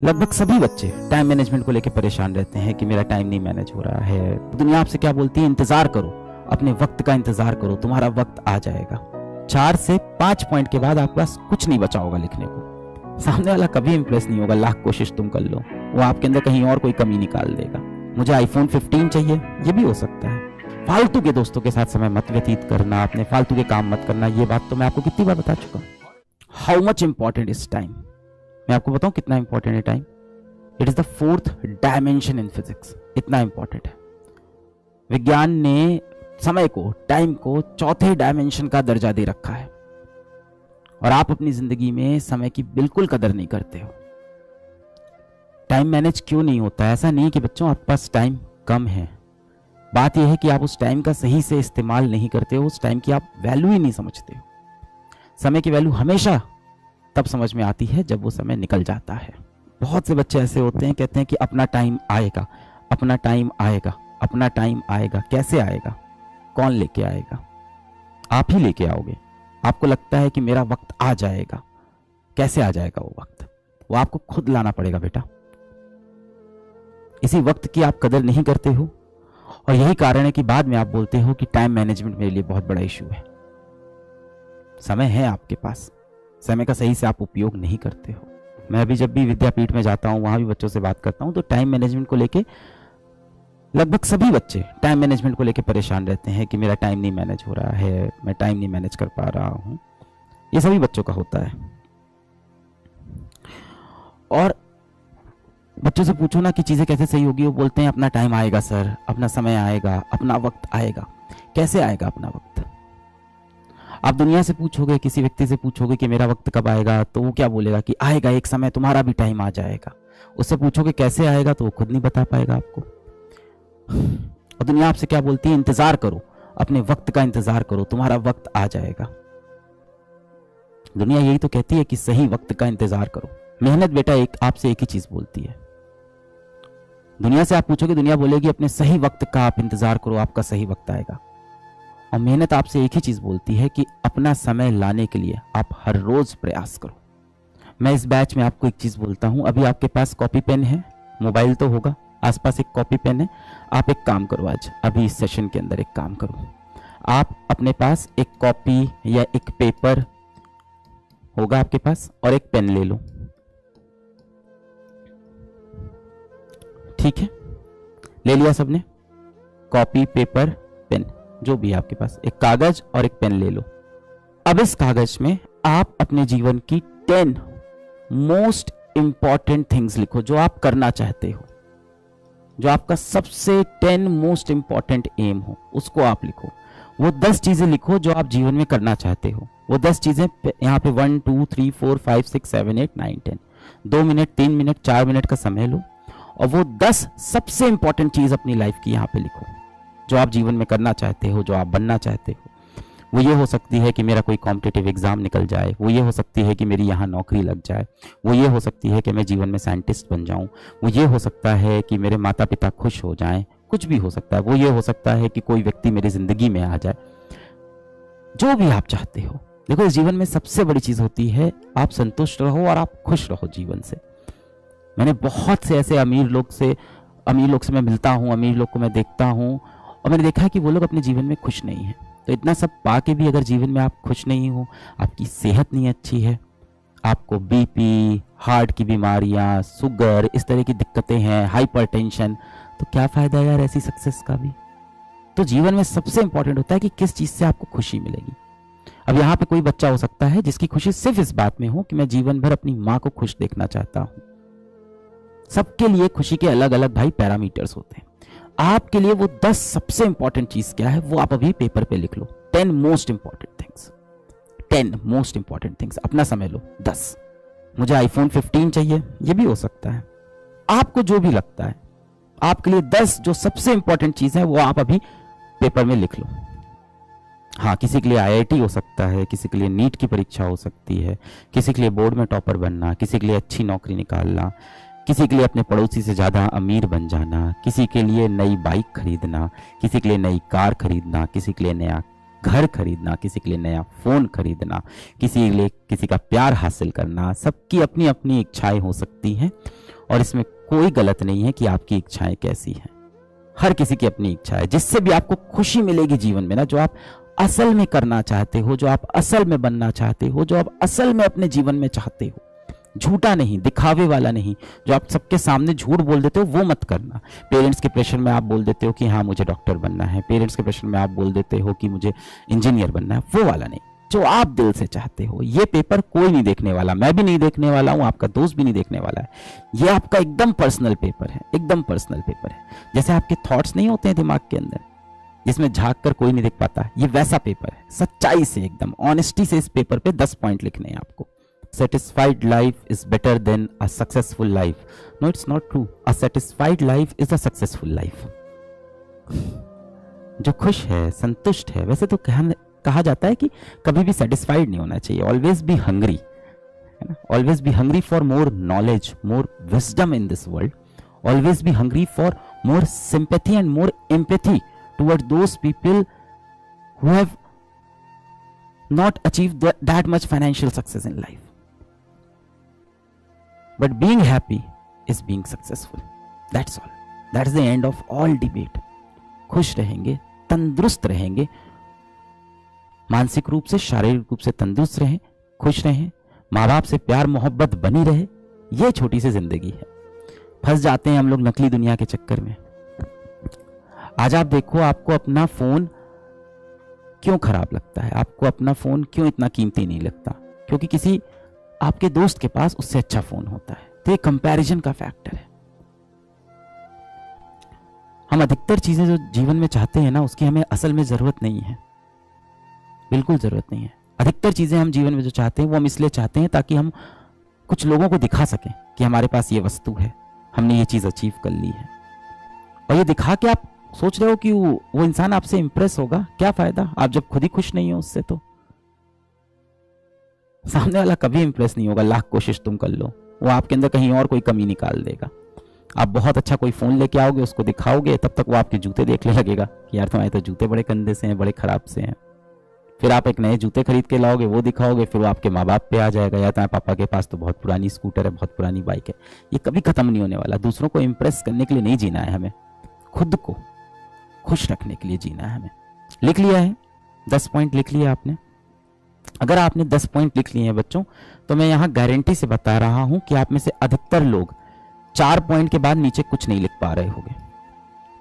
लगभग सभी बच्चे टाइम मैनेजमेंट को लेकर परेशान रहते हैं कि मेरा टाइम नहीं मैनेज हो रहा है। दुनिया आपसे क्या बोलती है? इंतजार करो, अपने वक्त का इंतजार करो, तुम्हारा वक्त आ जाएगा। 4 से 5 पॉइंट के बाद आपके पास कुछ नहीं बचा होगा लिखने को। सामने वाला कभी इंप्रेस नहीं होगा, लाख कोशिश तुम कर लो, वो आपके अंदर कहीं और कोई कमी निकाल देगा। मुझे आईफोन 15 चाहिए, ये भी हो सकता है। फालतू के दोस्तों के साथ समय मत व्यतीत करना, अपने फालतू के काम मत करना, ये बात तो मैं आपको कितनी बार बता चुका हूँ। How much important is time? मैं आपको बताऊं कितना इंपॉर्टेंट है time. It is the 4th dimension in physics. इतना इंपॉर्टेंट है। विज्ञान ने समय को, टाइम को 4थे डायमेंशन का दर्जा दे रखा है, और आप अपनी जिंदगी में समय की बिल्कुल कदर नहीं करते हो। टाइम मैनेज क्यों नहीं होता? ऐसा नहीं कि बच्चों आपके पास टाइम कम है, बात यह है कि आप उस टाइम का सही से इस्तेमाल नहीं करते हो, उस टाइम की आप वैल्यू ही नहीं समझते हो। समय की वैल्यू हमेशा तब समझ में आती है जब वो समय निकल जाता है। बहुत से बच्चे ऐसे होते हैं, कहते हैं कि अपना टाइम आएगा, अपना टाइम आएगा, अपना टाइम आएगा। कैसे आएगा? कौन लेके आएगा? आप ही लेके आओगे। आपको लगता है कि मेरा वक्त आ जाएगा। कैसे आ जाएगा वो वक्त? वो आपको खुद लाना पड़ेगा बेटा। इसी वक्त की आप कदर नहीं करते हो, और यही कारण है कि बाद में आप बोलते हो कि टाइम मैनेजमेंट मेरे लिए बहुत बड़ा इशू है। समय है आपके पास, समय का सही से आप उपयोग नहीं करते हो। मैं अभी जब भी विद्यापीठ में जाता हूँ, वहां भी बच्चों से बात करता हूँ, तो टाइम मैनेजमेंट को लेके लगभग सभी बच्चे टाइम मैनेजमेंट को लेके परेशान रहते हैं कि मेरा टाइम नहीं मैनेज हो रहा है, मैं टाइम नहीं मैनेज कर पा रहा हूँ। ये सभी बच्चों का होता है। और बच्चों से पूछो ना कि चीजें कैसे सही होगी, वो बोलते हैं अपना टाइम आएगा सर, अपना समय आएगा, अपना वक्त आएगा। कैसे आएगा अपना वक्त? आप दुनिया से पूछोगे, किसी व्यक्ति से पूछोगे कि मेरा वक्त कब आएगा, तो वो क्या बोलेगा कि आएगा एक समय, तुम्हारा भी टाइम आ जाएगा। उससे पूछोगे कैसे आएगा, तो वो खुद नहीं बता पाएगा आपको। और दुनिया आपसे क्या बोलती है? इंतजार करो, अपने वक्त का इंतजार करो, तुम्हारा वक्त आ जाएगा। दुनिया यही तो कहती है कि सही वक्त का इंतजार करो। मेहनत बेटा आपसे एक ही चीज बोलती है। दुनिया से आप पूछोगे, दुनिया बोलेगी अपने सही वक्त का आप इंतजार करो, आपका सही वक्त आएगा। और मेहनत आपसे एक ही चीज बोलती है कि अपना समय लाने के लिए आप हर रोज प्रयास करो। मैं इस बैच में आपको एक चीज बोलता हूं, अभी आपके पास कॉपी पेन है, मोबाइल तो होगा, आसपास एक कॉपी पेन है। आप एक काम करो, आज अभी इस सेशन के अंदर एक काम करो, आप अपने पास एक कॉपी या एक पेपर होगा आपके पास, और एक पेन ले लो। ठीक है, ले लिया सबने? कॉपी, पेपर, पेन, जो भी है आपके पास, एक कागज और एक पेन ले लो। अब इस कागज में आप अपने जीवन की 10 मोस्ट इंपॉर्टेंट थिंग्स लिखो, जो आप करना चाहते हो, जो आपका सबसे 10 मोस्ट इंपॉर्टेंट एम हो, उसको आप लिखो। वो 10 चीजें लिखो जो आप जीवन में करना चाहते हो। वो 10 चीजें यहाँ पे 1 2 3 4 5 6 7 8 9 10, 2 मिनट, 3 मिनट, 4 मिनट का समय लो, और वो 10 सबसे इंपॉर्टेंट चीज अपनी लाइफ की यहाँ पे लिखो, जो आप जीवन में करना चाहते हो, जो आप बनना चाहते हो। वो ये हो सकती है कि मेरा कोई कॉम्पिटिटिव एग्जाम निकल जाए, वो ये हो सकती है कि मेरी यहाँ नौकरी लग जाए, वो ये हो सकती है कि मैं जीवन में साइंटिस्ट बन जाऊं, वो ये हो सकता है कि मेरे माता पिता खुश हो जाएं, कुछ भी हो सकता है। वो ये हो सकता है कि कोई व्यक्ति मेरी जिंदगी में आ जाए। जो भी आप चाहते हो। देखो, इस जीवन में सबसे बड़ी चीज होती है आप संतुष्ट रहो और आप खुश रहो जीवन से। मैंने बहुत से ऐसे अमीर लोग से मैं मिलता हूँ, अमीर लोग को मैं देखता हूँ, और मैंने देखा है कि वो लोग अपने जीवन में खुश नहीं है। तो इतना सब पाके भी अगर जीवन में आप खुश नहीं हो, आपकी सेहत नहीं अच्छी है, आपको बीपी, हार्ट की बीमारियां, शुगर, इस तरह की दिक्कतें हैं, हाइपरटेंशन, तो क्या फायदा यार ऐसी सक्सेस का भी? तो जीवन में सबसे इंपॉर्टेंट होता है कि किस चीज से आपको खुशी मिलेगी। अब यहाँ पे कोई बच्चा हो सकता है जिसकी खुशी सिर्फ इस बात में हो कि मैं जीवन भर अपनी माँ को खुश देखना चाहता हूँ। सबके लिए खुशी के अलग अलग भाई पैरामीटर्स होते हैं। आपके लिए वो 10 सबसे इंपॉर्टेंट चीज क्या है, वो आप अभी पेपर पे लिख लो। 10 most important things, 10 most important things. अपना समय लो। 10, मुझे आईफोन 15 चाहिए, ये भी हो सकता है। आपको जो भी लगता है, आपके लिए 10 जो सबसे इंपॉर्टेंट चीज है, वो आप अभी पेपर में लिख लो। हाँ, किसी के लिए आईआईटी हो सकता है, किसी के लिए नीट की परीक्षा हो सकती है, किसी के लिए बोर्ड में टॉपर बनना, किसी के लिए अच्छी नौकरी निकालना, किसी के लिए अपने पड़ोसी से ज्यादा अमीर बन जाना, किसी के लिए नई बाइक खरीदना, किसी के लिए नई कार खरीदना, किसी के लिए नया घर खरीदना, किसी के लिए नया फोन खरीदना, किसी के लिए किसी का प्यार हासिल करना, सबकी अपनी अपनी इच्छाएं हो सकती हैं और इसमें कोई गलत नहीं है कि आपकी इच्छाएं कैसी हैं। हर किसी की अपनी इच्छा है, जिससे भी आपको खुशी मिलेगी जीवन में ना, जो आप असल में करना चाहते हो, जो आप असल में बनना चाहते हो, जो आप असल में अपने जीवन में चाहते हो, झूठा नहीं, दिखावे वाला नहीं। जो आप सबके सामने झूठ बोल देते हो वो मत करना। पेरेंट्स के प्रेशर में आप बोल देते हो कि हाँ मुझे डॉक्टर बनना है, पेरेंट्स के प्रेशर में आप बोल देते हो कि मुझे इंजीनियर बनना है, वो वाला नहीं। जो आप दिल से चाहते हो। ये पेपर कोई नहीं देखने वाला, मैं भी नहीं देखने वाला हूं, आपका दोस्त भी नहीं देखने वाला है। ये आपका एकदम पर्सनल पेपर है, एकदम पर्सनल पेपर है। जैसे आपके थॉट्स नहीं होते हैं दिमाग के अंदर, जिसमें झांक कर कोई नहीं देख पाता, ये वैसा पेपर है। सच्चाई से, एकदम ऑनेस्टी से इस पेपर पे 10 पॉइंट लिखने हैं आपको। Satisfied life is better than a successful life. No, it's not true. A satisfied life is a successful life. जो खुश है, संतुष्ट है, वैसे तो कहा जाता है कि कभी भी सेटिस्फाइड नहीं होना चाहिए, ऑलवेज बी हंग्री, है ना, always be hungry for more knowledge, more wisdom in this world, always be hungry for more sympathy and more empathy toward those people who have not achieved that much financial success in life. But being happy is being successful. That's all. That's the end of all debate. खुश रहेंगे, तंदुरुस्त रहेंगे, मानसिक रूप से, शारीरिक रूप से तंदुरुस्त रहें, खुश रहें, माँ बाप से प्यार मोहब्बत बनी रहे। ये छोटी सी जिंदगी है। फंस जाते हैं हम लोग नकली दुनिया के चक्कर में। आज आप देखो, आपको अपना फोन क्यों खराब लगता है, आपको अपना फोन क्यों इतना कीमती नहीं लगता? क्योंकि किसी आपके दोस्त के पास उससे अच्छा फोन होता है। तो ये कंपैरिजन का फैक्टर है। हम अधिकतर चीजें जो जीवन में चाहते हैं ना, उसकी हमें असल में जरूरत नहीं है, बिल्कुल जरूरत नहीं है। अधिकतर चीजें हम जीवन में जो चाहते हैं वो हम इसलिए चाहते हैं ताकि हम कुछ लोगों को दिखा सकें कि हमारे पास ये वस्तु है, हमने ये चीज अचीव कर ली है। और ये दिखा के आप सोच रहे हो कि वो इंसान आपसे इंप्रेस होगा, क्या फायदा, आप जब खुद ही खुश नहीं हो उससे। तो सामने वाला कभी इंप्रेस नहीं होगा, लाख कोशिश तुम कर लो, वो आपके अंदर कहीं और कोई कमी निकाल देगा। आप बहुत अच्छा कोई फोन लेके आओगे, उसको दिखाओगे, तब तक वो आपके जूते देखने लगेगा कि यार तुम्हारे तो जूते बड़े गंदे से हैं, बड़े खराब से हैं। फिर आप एक नए जूते खरीद के लाओगे, वो दिखाओगे, फिर वो आपके माँ बाप पे आ जाएगा, या तुम्हारे पापा के पास तो बहुत पुरानी स्कूटर है, बहुत पुरानी बाइक है। ये कभी खत्म नहीं होने वाला। दूसरों को इंप्रेस करने के लिए नहीं जीना है हमें, खुद को खुश रखने के लिए जीना है हमें। लिख लिया है, 10 पॉइंट लिख लिया आपने। अगर आपने 10 पॉइंट लिख लिए हैं बच्चों, तो मैं यहां गारंटी से बता रहा हूं कि आप में से अधिकतर लोग 4 पॉइंट के बाद नीचे कुछ नहीं लिख पा रहे होंगे।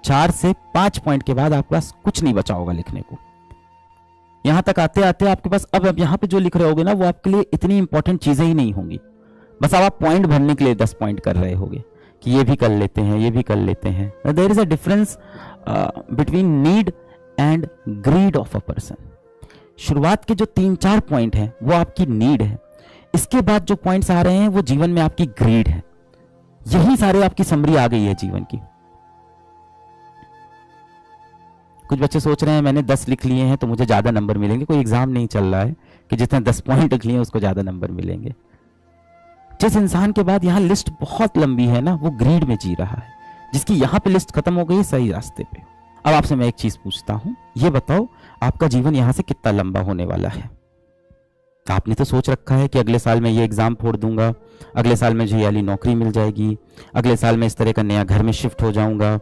4 से 5 पॉइंट के बाद आपके पास कुछ नहीं बचा होगा लिखने को। यहां तक आते आते आपके पास अब यहां पे जो लिख रहे होगे ना, वो आपके लिए इतनी इंपॉर्टेंट चीजें ही नहीं होंगी। बस अब आप पॉइंट भरने के लिए 10 पॉइंट कर रहे होगे कि ये भी कर लेते हैं, ये भी कर लेते हैं। There is a difference between need and greed of a person. शुरुआत के जो 3-4 पॉइंट हैं वो आपकी नीड है, इसके बाद जो पॉइंट्स आ रहे हैं वो जीवन में आपकी ग्रीड है। यही सारे आपकी समरी आ गई है जीवन की। कुछ बच्चे सोच रहे हैं मैंने 10 लिख लिए हैं तो मुझे ज्यादा नंबर मिलेंगे। कोई एग्जाम नहीं चल रहा है कि जितने 10 पॉइंट लिख लिए हैं उसको ज्यादा नंबर मिलेंगे। जिस इंसान के बाद यहाँ लिस्ट बहुत लंबी है ना, वो ग्रीड में जी रहा है। जिसकी यहाँ पे लिस्ट खत्म हो गई, सही रास्ते पे। अब आपसे मैं एक चीज पूछता हूं, ये बताओ आपका जीवन यहां से कितना लंबा होने वाला है? आपने तो सोच रखा है कि अगले साल मैं ये एग्जाम फोड़ दूंगा, अगले साल मुझे ये वाली नौकरी मिल जाएगी, अगले साल मैं इस तरह का नया घर में शिफ्ट हो जाऊंगा,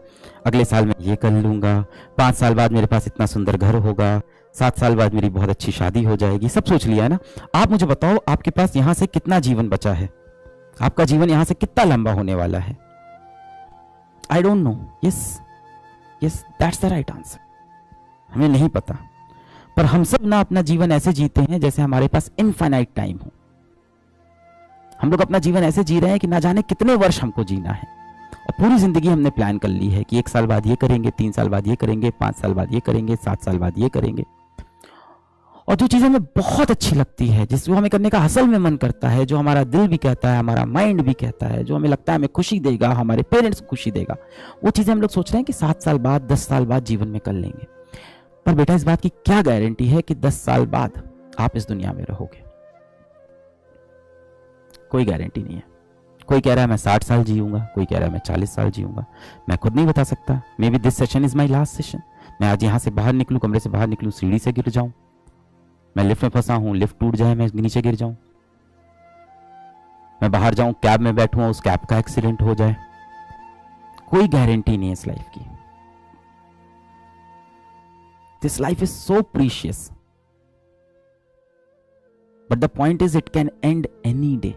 अगले साल मैं ये कर लूंगा, 5 साल बाद मेरे पास इतना सुंदर घर होगा, 7 साल बाद मेरी बहुत अच्छी शादी हो जाएगी। सब सोच लिया है ना? आप मुझे बताओ आपके पास यहां से कितना जीवन बचा है? आपका जीवन यहां से कितना लंबा होने वाला है? I don't know. Yes that's the right answer. हमें नहीं पता, पर हम सब ना अपना जीवन ऐसे जीते हैं जैसे हमारे पास इनफाइनाइट टाइम हो। हम लोग अपना जीवन ऐसे जी रहे हैं कि ना जाने कितने वर्ष हमको जीना है, और पूरी जिंदगी हमने प्लान कर ली है कि 1 साल बाद ये करेंगे, 3 साल बाद ये करेंगे, 5 साल बाद ये करेंगे, 7 साल बाद ये करेंगे। और जो चीजें हमें बहुत अच्छी लगती है, जिसको हमें करने का असल में मन करता है, जो हमारा दिल भी कहता है, हमारा माइंड भी कहता है, जो हमें लगता है हमें खुशी देगा, हमारे पेरेंट्स को खुशी देगा, वो चीजें हम लोग सोच रहे हैं कि 7 साल बाद, 10 साल बाद जीवन में कर लेंगे। पर बेटा, इस बात की क्या गारंटी है कि 10 साल बाद आप इस दुनिया में रहोगे? कोई गारंटी नहीं है, कोई कह रहा है मैं 60 साल जीऊंगा, कोई कह रहा है मैं 40 साल जीऊंगा, मैं खुद नहीं बता सकता। May be this session is my last session. मैं आज यहाँ से बाहर निकलूँ, कमरे से बाहर निकलूँ, सीढ़ी से गिर जाऊं, मैं लिफ्ट में फंसा हूं, लिफ्ट टूट जाए, मैं नीचे गिर जाऊं, मैं बाहर जाऊं, कैब में बैठूं, उस कैब का एक्सीडेंट हो जाए। कोई गारंटी नहीं है इस लाइफ की। This life is so precious, but the point is it can and any day.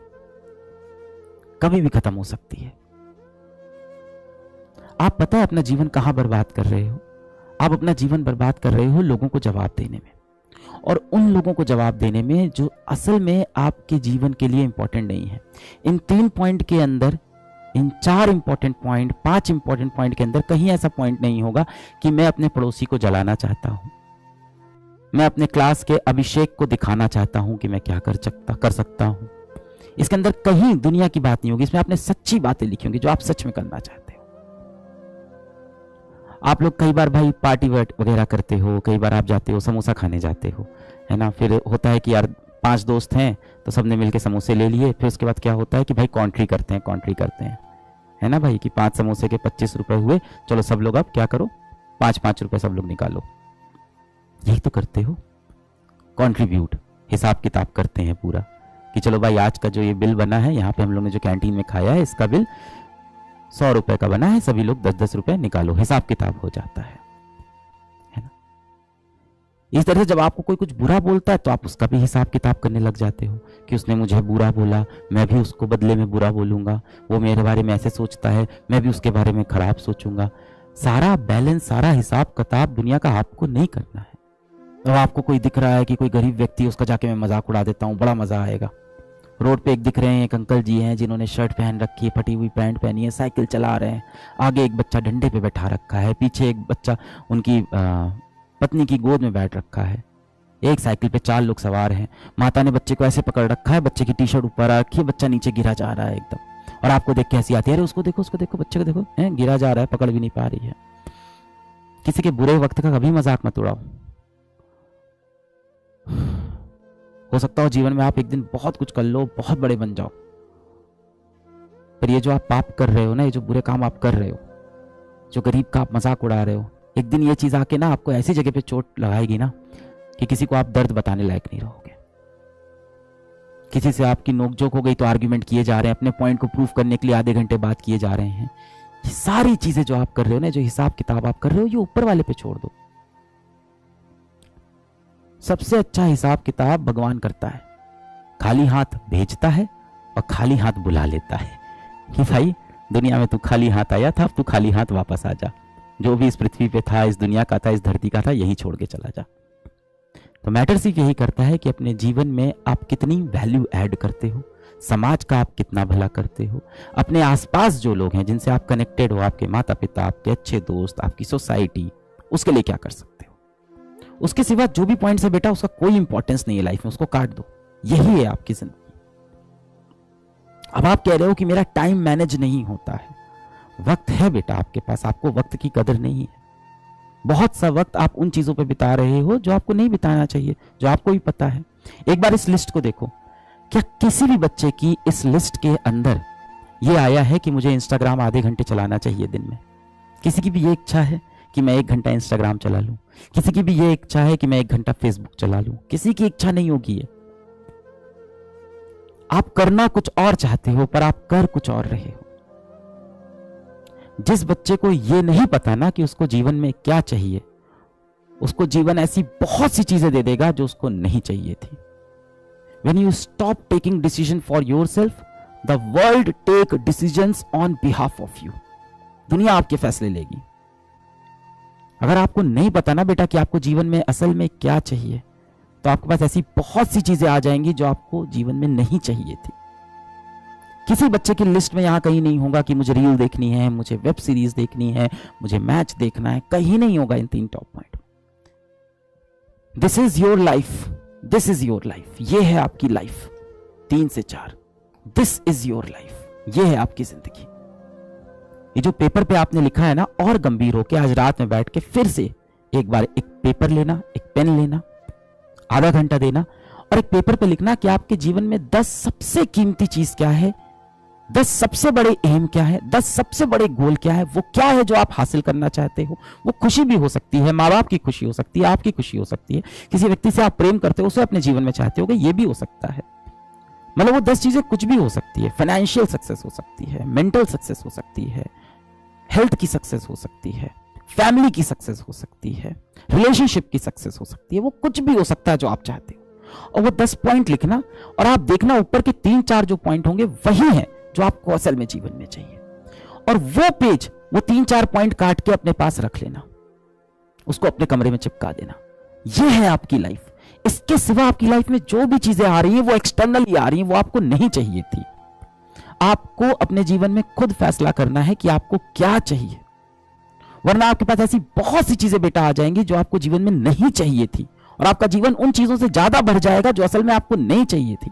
कभी भी खत्म हो सकती है। आप पता है अपना जीवन कहां बर्बाद कर रहे हो? आप अपना जीवन बर्बाद कर रहे हो लोगों को जवाब देने में, और उन लोगों को जवाब देने में जो असल में आपके जीवन के लिए इंपॉर्टेंट नहीं है। इन 3 पॉइंट के अंदर, इन 4 इंपॉर्टेंट पॉइंट, 5 इंपॉर्टेंट पॉइंट के अंदर कहीं ऐसा पॉइंट नहीं होगा कि मैं अपने पड़ोसी को जलाना चाहता हूं, मैं अपने क्लास के अभिषेक को दिखाना चाहता हूं कि मैं क्या कर सकता हूं। इसके अंदर कहीं दुनिया की बात नहीं होगी। इसमें आपने सच्ची बातें लिखी होंगी जो आप सच में करना चाहते हो। आप लोग कई बार भाई पार्टी वगैरह करते हो, कई बार आप जाते हो समोसा खाने जाते हो, है ना। फिर होता है कि यार 5 दोस्त हैं तो सबने मिलके समोसे ले लिए। फिर उसके बाद क्या होता है कि भाई कॉन्ट्री करते हैं, है ना भाई, कि 5 समोसे के 25 रुपए हुए, चलो सब लोग अब क्या करो, 5-5 रुपए सब लोग निकालो। यही तो करते हो, कॉन्ट्रीब्यूट, हिसाब किताब करते हैं पूरा, कि चलो भाई आज का जो ये बिल बना है, यहाँ पे हम लोग ने जो कैंटीन में खाया है, इसका बिल 100 रुपए का बना है, सभी लोग 10-10 रुपए निकालो, हिसाब किताब हो जाता है ना। इस तरह से जब आपको कोई कुछ बुरा बोलता है तो आप उसका भी हिसाब किताब करने लग जाते हो कि उसने मुझे बुरा बोला, मैं भी उसको बदले में बुरा बोलूंगा, वो मेरे बारे में ऐसे सोचता है, मैं भी उसके बारे में खराब सोचूंगा। सारा बैलेंस, सारा हिसाब किताब दुनिया का आपको नहीं करना है। अब आपको कोई दिख रहा है कि कोई गरीब व्यक्ति, उसका जाके मैं मजाक उड़ा देता हूँ, बड़ा मजा आएगा। रोड पे एक दिख रहे हैं, एक अंकल जी हैं जिन्होंने शर्ट पहन रखी है, फटी हुई पैंट पहनी है, साइकिल चला रहे हैं, आगे एक बच्चा डंडे पे बैठा रखा है, पीछे एक बच्चा उनकी पत्नी की गोद में बैठ रखा है, एक साइकिल पे 4 लोग सवार हैं, माता ने बच्चे को ऐसे पकड़ रखा है, बच्चे की टी शर्ट ऊपर रखी है, बच्चा नीचे गिरा जा रहा है एकदम, और आपको देख के हंसी आती है, अरे उसको देखो, बच्चे को देखो, गिरा जा रहा है, पकड़ भी नहीं पा रही है। किसी के बुरे वक्त का कभी मजाक मत उड़ाओ। हो सकता हो जीवन में आप एक दिन बहुत कुछ कर लो, बहुत बड़े बन जाओ, पर ये जो आप पाप कर रहे हो ना, ये जो बुरे काम आप कर रहे हो, जो गरीब का आप मजाक उड़ा रहे हो, एक दिन ये चीज आके ना आपको ऐसी जगह पे चोट लगाएगी ना कि किसी को आप दर्द बताने लायक नहीं रहोगे। किसी से आपकी नोकझोंक हो गई तो आर्ग्यूमेंट किए जा रहे हैं, अपने पॉइंट को प्रूव करने के लिए आधे घंटे बात किए जा रहे हैं। ये सारी चीजें जो आप कर रहे हो ना, जो हिसाब किताब आप कर रहे हो, ये ऊपर वाले पे छोड़ दो। सबसे अच्छा हिसाब किताब भगवान करता है, खाली हाथ भेजता है और खाली हाथ बुला लेता है कि भाई दुनिया में तू खाली हाथ आया था, अब तू खाली हाथ वापस आ जा। जो भी इस पृथ्वी पे था, इस दुनिया का था, इस धरती का था, यही छोड़ के चला जा। तो मैटर सिर्फ यही करता है कि अपने जीवन में आप कितनी वैल्यू ऐड करते हो, समाज का आप कितना भला करते हो, अपने आसपास जो लोग हैं जिनसे आप कनेक्टेड हो, आपके माता पिता, आपके अच्छे दोस्त, आपकी सोसाइटी, उसके लिए क्या कर सकते हो। उसके सिवा जो भी पॉइंट्स है बेटा, उसका कोई इंपॉर्टेंस नहीं है लाइफ में, उसको काट दो। यही है आपकी जिंदगी। अब आप कह रहे हो कि मेरा टाइम मैनेज नहीं होता है। वक्त है बेटा आपके पास, आपको वक्त की कदर नहीं है। बहुत सा वक्त आप उन चीजों पे बिता रहे हो जो आपको नहीं बिताना चाहिए, जो आपको भी पता है। एक बार इस लिस्ट को देखो, क्या किसी भी बच्चे की इस लिस्ट के अंदर ये आया है कि मुझे इंस्टाग्राम आधे घंटे चलाना चाहिए दिन में? किसी की भी ये इच्छा है कि मैं 1 घंटा इंस्टाग्राम चला लूं? किसी की भी ये इच्छा है कि मैं 1 घंटा फेसबुक चला लूं? किसी की इच्छा नहीं होगी ये। आप करना कुछ और चाहते हो, पर आप कर कुछ और रहे हो। जिस बच्चे को ये नहीं पता ना कि उसको जीवन में क्या चाहिए, उसको जीवन ऐसी बहुत सी चीजें दे देगा जो उसको नहीं चाहिए थी। When you stop taking decision for yourself, the world take decisions on behalf of you. दुनिया आपके फैसले लेगी। अगर आपको नहीं पता ना बेटा कि आपको जीवन में असल में क्या चाहिए, तो आपके पास ऐसी बहुत सी चीजें आ जाएंगी जो आपको जीवन में नहीं चाहिए थी। किसी बच्चे की लिस्ट में यहां कहीं नहीं होगा कि मुझे रील देखनी है, मुझे वेब सीरीज देखनी है, मुझे मैच देखना है, कहीं नहीं होगा इन 3 top point. This is your life, this is your life, ये है आपकी लाइफ। 3 से 4, दिस इज योर लाइफ, ये है आपकी जिंदगी। ये जो पेपर पे आपने लिखा है ना, और गंभीर होके आज रात में बैठ के फिर से एक बार एक पेपर लेना, एक पेन लेना, आधा घंटा देना और एक पेपर पे लिखना कि आपके जीवन में 10 सबसे कीमती चीज क्या है 10 सबसे बड़े एम क्या है, 10 सबसे बड़े गोल क्या है, वो क्या है जो आप हासिल करना चाहते हो। वो खुशी भी हो सकती है, माँ बाप की खुशी हो सकती है, आपकी खुशी हो सकती है, किसी व्यक्ति से आप प्रेम करते हो, उसे अपने जीवन में चाहते हो, ये भी हो सकता है। मतलब वो 10 चीजें कुछ भी हो सकती है। फाइनेंशियल सक्सेस हो सकती है, मेंटल सक्सेस हो सकती है, हेल्थ की सक्सेस हो सकती है, फैमिली की सक्सेस हो सकती है, रिलेशनशिप की सक्सेस हो सकती है, वो कुछ भी हो सकता है जो आप चाहते हो। और वो 10 पॉइंट लिखना और आप देखना ऊपर के 3-4 जो पॉइंट होंगे वही है जो आपको असल में जीवन में चाहिए। और वो पेज, वो 3-4 पॉइंट काट के अपने पास रख लेना, उसको अपने कमरे में चिपका देना। ये है आपकी लाइफ। इसके सिवा आपकी लाइफ में जो भी चीजें आ रही हैं वो एक्सटर्नली आ रही हैं, वो आपको नहीं चाहिए थी। आपको अपने जीवन में खुद फैसला करना है कि आपको क्या चाहिए, वरना आपके पास ऐसी बहुत सी चीजें बेटा आ जाएंगी जो आपको जीवन में नहीं चाहिए थी, और आपका जीवन उन चीजों से ज्यादा बढ़ जाएगा जो असल में आपको नहीं चाहिए थी।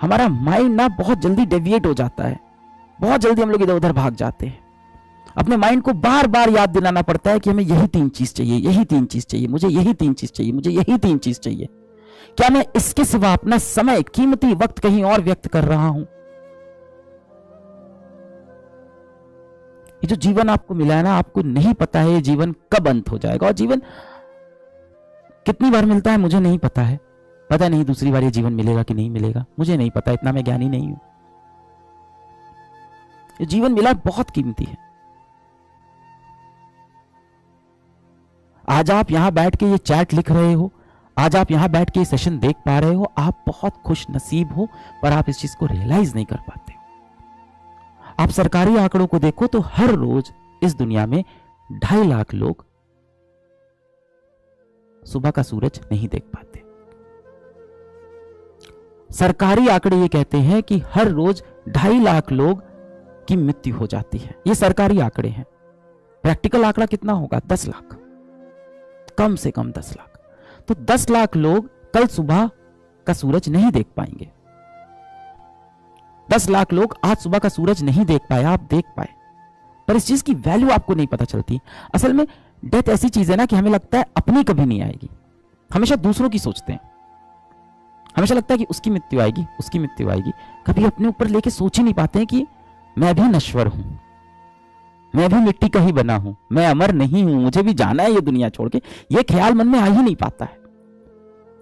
हमारा माइंड ना बहुत जल्दी डेविएट हो जाता है, बहुत जल्दी हम लोग इधर उधर भाग जाते हैं। अपने माइंड को बार बार याद दिलाना पड़ता है कि हमें यही 3 चीज चाहिए, यही 3 चीज चाहिए, मुझे यही 3 चीज चाहिए, मुझे यही 3 चीज चाहिए। क्या मैं इसके सिवा अपना समय, कीमती वक्त कहीं और व्यक्त कर रहा हूं? ये जो जीवन आपको मिला है ना, आपको नहीं पता है ये जीवन कब अंत हो जाएगा, और जीवन कितनी बार मिलता है मुझे नहीं पता है। पता नहीं दूसरी बार ये जीवन मिलेगा कि नहीं मिलेगा, मुझे नहीं पता, इतना मैं ज्ञानी नहीं हूं। ये जीवन मिला बहुत कीमती है। आज आप यहां बैठ के ये चैट लिख रहे हो, आज आप यहां बैठ के ये सेशन देख पा रहे हो, आप बहुत खुश नसीब हो, पर आप इस चीज को रियलाइज नहीं कर पाते। आप सरकारी आंकड़ों को देखो तो हर रोज इस दुनिया में 2.5 लाख लोग सुबह का सूरज नहीं देख पाते। सरकारी आंकड़े ये कहते हैं कि हर रोज 2.5 लाख लोग की मृत्यु हो जाती है। ये सरकारी आंकड़े हैं। प्रैक्टिकल आंकड़ा कितना होगा? 10 लाख, कम से कम 10 लाख। तो 10 लाख लोग कल सुबह का सूरज नहीं देख पाएंगे। 10 लाख लोग आज सुबह का सूरज नहीं देख पाए, आप देख पाए, पर इस चीज की वैल्यू आपको नहीं पता चलती। असल में डेथ ऐसी चीज है ना कि हमें लगता है अपनी कभी नहीं आएगी, हमेशा दूसरों की सोचते हैं। हमेशा लगता है कि उसकी मृत्यु आएगी, उसकी मृत्यु आएगी, कभी अपने ऊपर लेके सोच ही नहीं पाते हैं कि मैं भी नश्वर हूं, मैं भी मिट्टी का ही बना हूं, मैं अमर नहीं हूं, मुझे भी जाना है ये दुनिया छोड़ के। ये ख्याल मन में आ ही नहीं पाता है।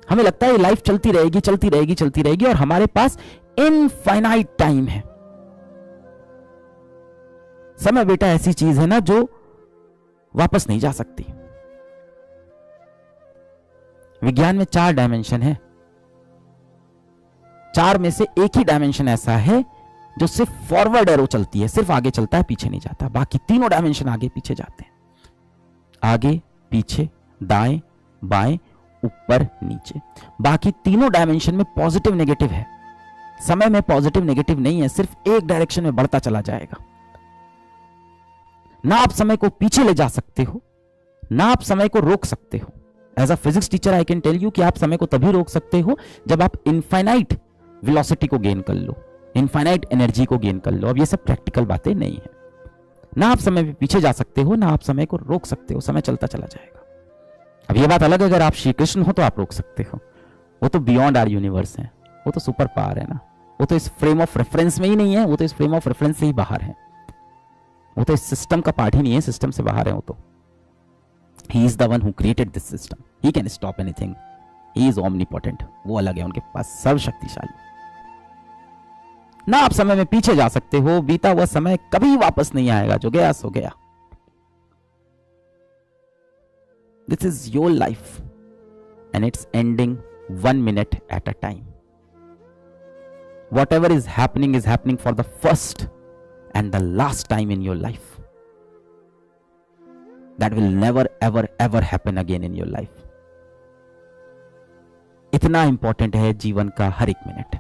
हमें लगता है ये लाइफ चलती रहेगी, चलती रहेगी, चलती रहेगी, और हमारे पास इनफाइनाइट टाइम है। समय बेटा ऐसी चीज है ना जो वापस नहीं जा सकती। विज्ञान में 4 डायमेंशन है, 4 में से एक ही डायमेंशन ऐसा है जो सिर्फ फॉरवर्ड एरो चलती है, सिर्फ आगे चलता है, पीछे नहीं जाता। बाकी तीनों डायमेंशन आगे पीछे जाते हैं, आगे पीछे, दाएं बाएं, ऊपर नीचे। बाकी तीनों डायमेंशन में पॉजिटिव नेगेटिव है। समय में पॉजिटिव नेगेटिव नहीं है, सिर्फ एक डायरेक्शन में बढ़ता चला जाएगा। ना आप समय को पीछे ले जा सकते हो, ना आप समय को रोक सकते हो। As a physics teacher I can tell you कि आप समय को तभी रोक सकते हो जब आप इनफाइनाइट वेलोसिटी को गेन कर लो, इनफाइनाइट एनर्जी को गेन कर लो। अब ये सब प्रैक्टिकल बातें नहीं है। ना आप समय में पीछे जा सकते हो, ना आप समय को रोक सकते हो, समय चलता चला जाएगा। अब ये बात अलग है, अगर आप श्री कृष्ण हो तो आप रोक सकते हो, वो तो बियॉन्ड आर यूनिवर्स है, वो तो सुपर पावर है ना, वो तो इस फ्रेम ऑफ रेफरेंस में ही नहीं है, वो तो इस फ्रेम ऑफ रेफरेंस से ही बाहर है, वो तो इस सिस्टम का पार्ट ही नहीं है, सिस्टम से बाहर है वो तो। He is the one who created this system, he can stop anything, he is omnipotent, वो अलग है, उनके पास सर्वशक्तिशाली। ना आप समय में पीछे जा सकते हो, बीता हुआ समय कभी वापस नहीं आएगा, जो गया सो गया। This is your life and it's ending 1 minute at a time. Whatever is happening for the first and the last time in your life. That will never ever ever happen again in your life. इतना important है जीवन का हर एक minute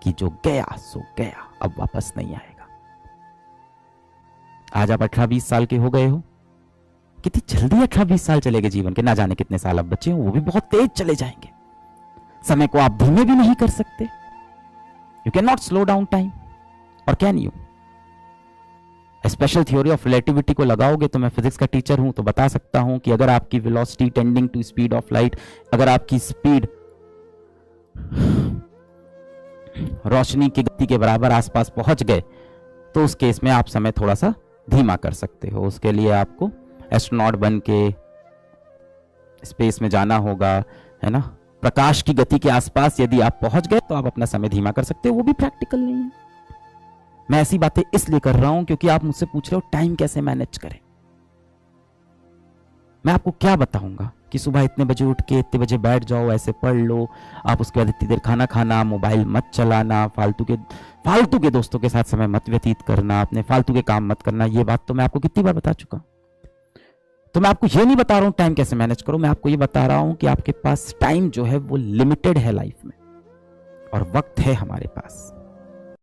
कि जो गया सो गया, अब वापस नहीं आएगा। आज आप 18-20 साल के हो गए हो, कितनी जल्दी 18-20 साल चले गए जीवन के, ना जाने कितने साल अब बचे हो, वो भी बहुत तेज चले जाएंगे। समय को आप धीमे भी नहीं कर सकते। You can not slow down time, और can you? Special theory of relativity को लगाओगे तो, मैं फिजिक्स का टीचर हूं तो बता सकता हूं कि अगर आपकी velocity tending to speed of light, अगर आपकी स्पीड रोशनी की गति के बराबर आसपास पहुंच गए तो उस केस में आप समय थोड़ा सा धीमा कर सकते हो। उसके लिए आपको एस्ट्रोनॉट बन के स्पेस में जाना होगा, है ना। प्रकाश की गति के आसपास यदि आप पहुंच गए तो आप अपना समय धीमा कर सकते हो, वो भी प्रैक्टिकल नहीं है। मैं ऐसी बातें इसलिए कर रहा हूं क्योंकि आप मुझसे पूछ रहे हो टाइम कैसे मैनेज करें। मैं आपको क्या बताऊंगा कि सुबह इतने बजे उठ के इतने बजे बैठ जाओ, ऐसे पढ़ लो, आप उसके बाद इतनी देर खाना खाना, मोबाइल मत चलाना, फालतू के दोस्तों के साथ समय मत व्यतीत करना, अपने फालतू के काम मत करना। ये बात तो मैं आपको कितनी बार बता चुका। तो मैं आपको ये नहीं बता रहा हूं टाइम कैसे मैनेज करो, मैं आपको ये बता रहा हूं कि आपके पास टाइम जो है वो लिमिटेड है लाइफ में, और वक्त है हमारे पास।